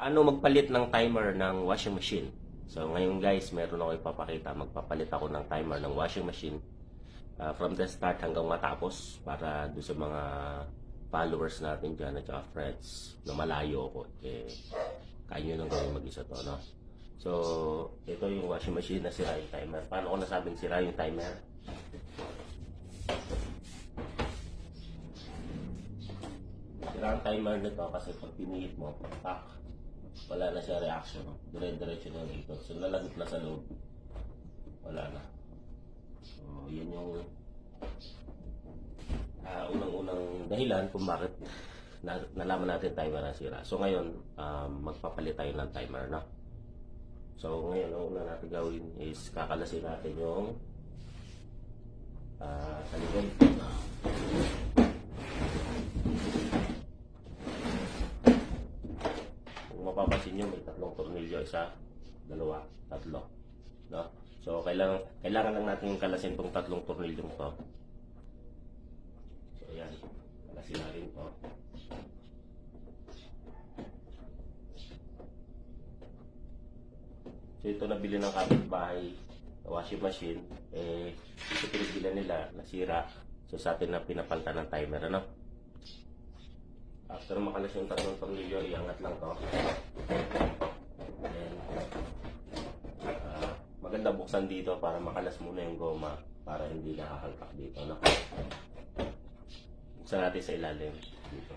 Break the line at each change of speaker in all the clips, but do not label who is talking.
Paano magpalit ng timer ng washing machine? So ngayon guys, meron ako ipapakita. Magpapalit ako ng timer ng washing machine from the start hanggang matapos para doon sa mga followers natin dyan at saka friends na malayo ako. Eh, kaya nyo nang gawin mag-isa to, no? So, ito yung washing machine na sira yung timer. Paano ko nasabing sira yung timer? Sira ang timer nito kasi pag pinihit mo, tak, wala na siya reaction. Dire-diretso na yung ikot. So, nalagot na sa loob. Wala na. So, yun yung unang-unang dahilan kung bakit nalaman natin timer na sira. So, ngayon, magpapalit tayo ng timer, no? So, ngayon, ang una natin gawin is kakalasin natin yung sa likod. Kung mapapansin nyo, may tatlong tornilyo. Isa, dalawa, tatlo. No? So, kailangan lang natin yung kalasin itong tatlong tornilyong to. So, ayan. Kalasin natin to. So, ito nabili ng kapitbahay washing machine. Eh, ito pinagbilan nila, nasira. So, sa atin na pinapalitan ng timer, ano? After makalas yung tatlong tornilyo, iangat lang to. Then, maganda buksan dito para makalas muna yung goma para hindi nakakalpak dito, no? Buksan natin sa ilalim dito.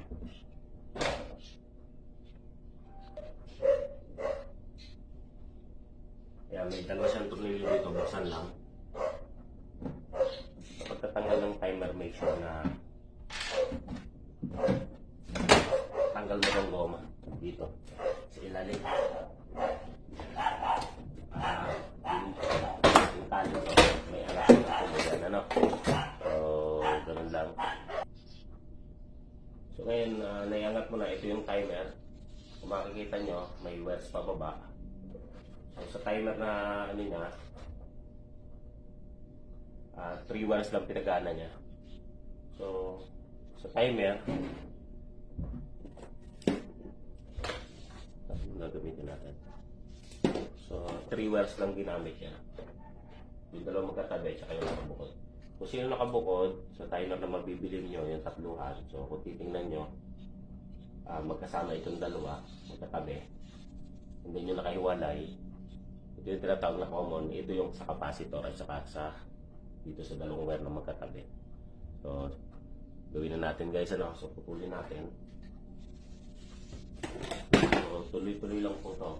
Ayan, may dalawa siyang tornilyo dito, buksan lang. Kapag tatanggal ng timer, make sure na tanggal mo yung goma dito sa ilalim. Yung tali ko, may alas na yan, ano? So, ganun lang. So, ngayon, naiangat mo na, ito yung timer. Kung makikita nyo, may wires pa baba. So, sa timer na ano niya, 3 wires lang pinagana niya. So, sa timer, gagamitin natin. So, 3 wires lang ginamit niya. Yung dalawa magkatabi, tsaka yung nakabukod. Kung sino nakabukod, sa timer na mabibili nyo, yung tatluhan. So, kung titingnan nyo, magkasama itong dalawa, magkatabi. Hindi nyo nakahiwalay. Ito yung tinatawag na common. Ito yung sa capacitor at saka sa dito sa dalawang wire na magkatabi. So, gawin na natin guys, ano? So, putulin natin. So, tuloy-tuloy lang po to.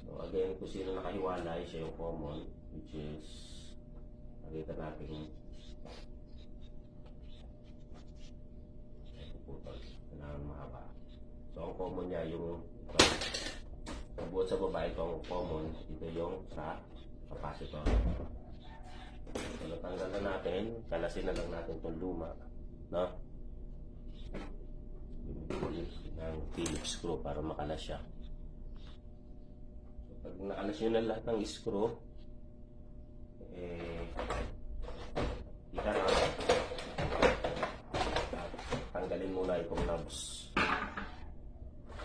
So, again, kung sino nakahiwalay, siya yung common, which is, nakita natin, puputol. Kailangan mahaba. So, ang common niya, yung buot sa baba, itong common, ito yung sa capacitor. So, natanggal na natin, kalasin na lang natin itong luma, no? Ng Phillips screw para makalas siya. So, pag nakalas nyo na lahat ng screw, tanggalin muna itong knobs.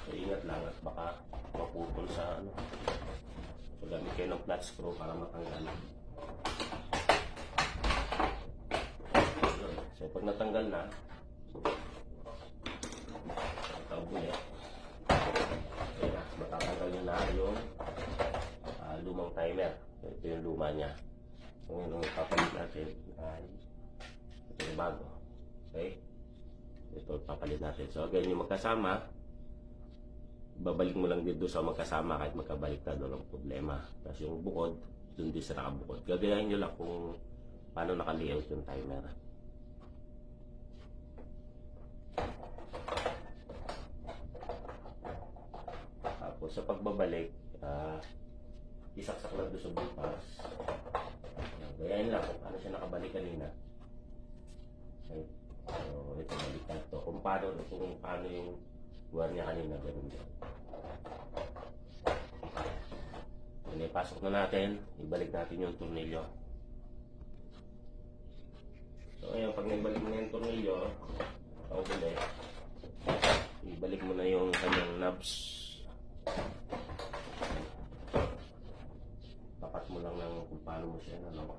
So, ingat lang at baka maputol sa ano. So, gamit kayo ng flat screw para matanggal. So, pag natanggal na, ulit. Kaya matatanggal nyo na yung lumang timer. So, ito yung luma niya. So, ngayon ang papalit natin ay ito yung bago. Okay? Ito papalit natin. So, again, yung magkasama, babalik mo lang dito sa magkasama kahit magkabaliktad, walang problema. Tapos yung bukod, dun din sa nakabukod. Gagayahin nyo lang kung paano naka-layout yung timer. Sa pagbabalik, isaksak lang doon sa bukas. Gayahin lang kung paano siya nakabalik kanina. Okay. So, ito baliktad to. Kung paano yung wire niya kanina, ganun din. Then, ipasok na natin. Ibalik natin yung tornilyo. So, ngayon, pag naibalik mo na yung tornilyo, ibalik mo na yung kanyang knobs. Tapat mo lang ng kung paano mo siya ano.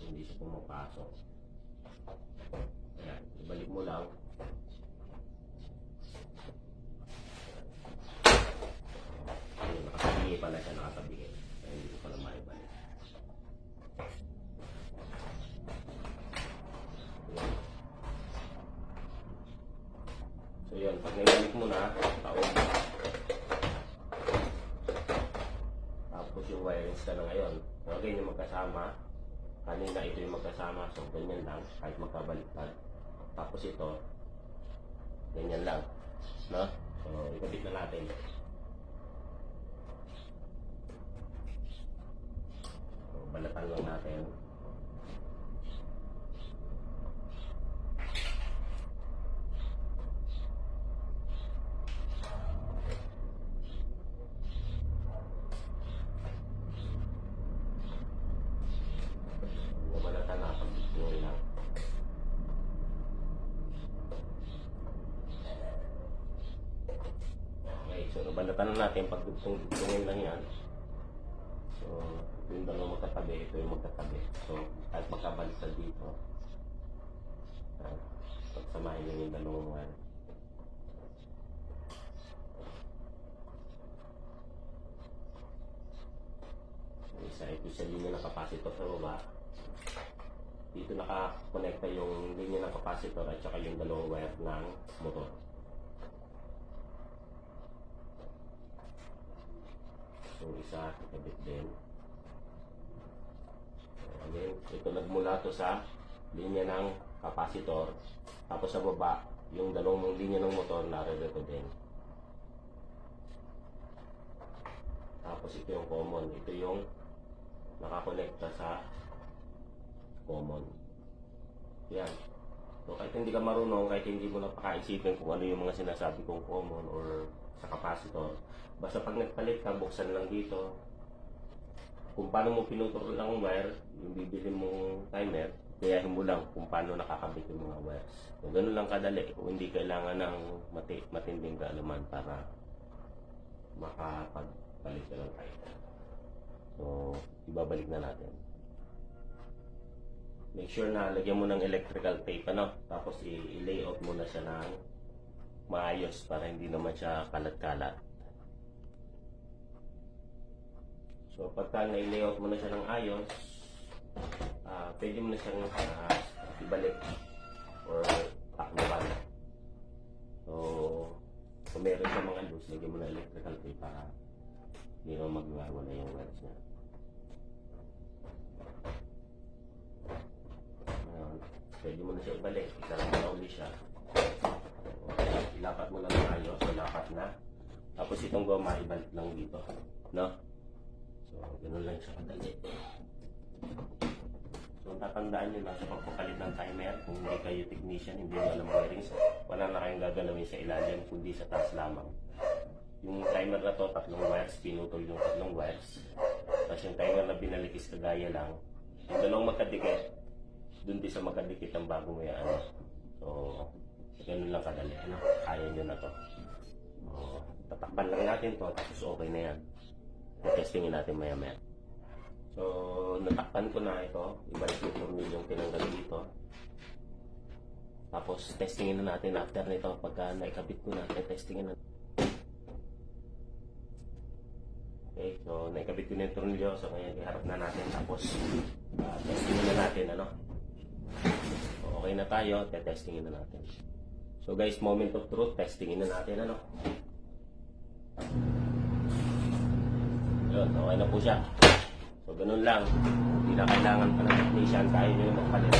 Hindi siya pumapasok. Ayan, ibalik mo lang. Ayun, nakatabi pala siya, nakatabi. Kaya hindi ko pala maibalik. Ayan. So yun, pag naibalik mo na, taon. Tapos yung wirings ka na ngayon. So again, yung magkasama. Kanina ito yung magkasama, so ganyan lang, kahit magkabaliktad. Tapos ito, ganyan lang, no? So, ikabit na natin. So, balatan lang natin. Balatan na, pag-diploy lang. Okay, so balatan na natin, pag-dugtungin lang yan. So, yung dalawang magkatabi, ito yung magkatabi. So, kahit magkabaliktad dito, pagsamahin nyo yung dalawang wire. Isa, ito sa linya ng capacitor sa baba. Dito nakakonekta yung linya ng capacitor at saka yung dalawang wire ng motor. So, isa, ikabit din. So, again, ito nagmula to sa linya ng capacitor. Tapos sa baba, yung dalawang linya ng motor naririto din. Tapos ito yung common. Ito yung nakakonekta sa common. Yan. So kahit hindi ka marunong, kahit hindi mo napakaisipin kung ano yung mga sinasabi kong common or sa capacitor, basta pag nagpalit ka, buksan lang dito. Kung paano mo pinutol lang wire, yung bibili mong timer, gayahin mo lang kung paano nakakabit yung mga wires. So ganun lang kadali. Kung hindi kailangan ng matinding kaalaman para makapagpalit ka ng timer. So ibabalik na natin. Make sure na lagyan mo ng electrical tape, ano? Tapos i-layout mo na siya ng maayos para hindi naman siya kalat-kalat. So pagka na-layout mo na siya ng ayos, pwede mo na siyang ibalik or takbukan. So kung meron siya mga loose, lagyan mo na electrical tape para hindi naman magwawala yung wires niya. Pwede mo na siya ibalik, isarap mo na uli siya. Ilapat mo lang tayo, so lapat na. Tapos itong goma, ibalik lang dito. No? So, ganoon lang siya kadali. So, tatandaan nyo na sa pagpapalit ng timer, kung hindi kayo technician, hindi nyo alam wirings, wala na kayong gagalawin sa ilalim, kundi sa taas lamang. Yung timer na to, 3 wires, pinutol yung 3 wires. Tapos yung timer na binalikis kagaya lang, yung dalawang magkadikit, dun din sa magkadikit ang bago mo yan. So, ganun lang kadali. Ano? Kaya nyo na to. Tatakpan lang natin to, tapos okay na yan. Testingin natin maya-maya. So, natakpan ko na ito. Ibalik yung tornilyo yung tinanggal dito. Tapos, testingin na natin after nito. Pagka naikabit ko na, testingin na. Okay, so naikabit ko na yung tornilyo. So, ngayon, iharap na natin. Tapos, testingin na natin, ano? Okay na tayo, testingin na natin. So guys, moment of truth, testingin na natin, ano? Yun, okay na po siya. So ganun lang, hindi na kailangan pa ng technician, kaya nyo yung magpalit.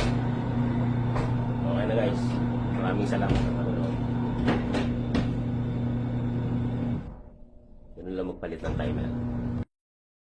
Okay na guys, maraming salamat sa panonood. Ganun lang magpalit ng timer.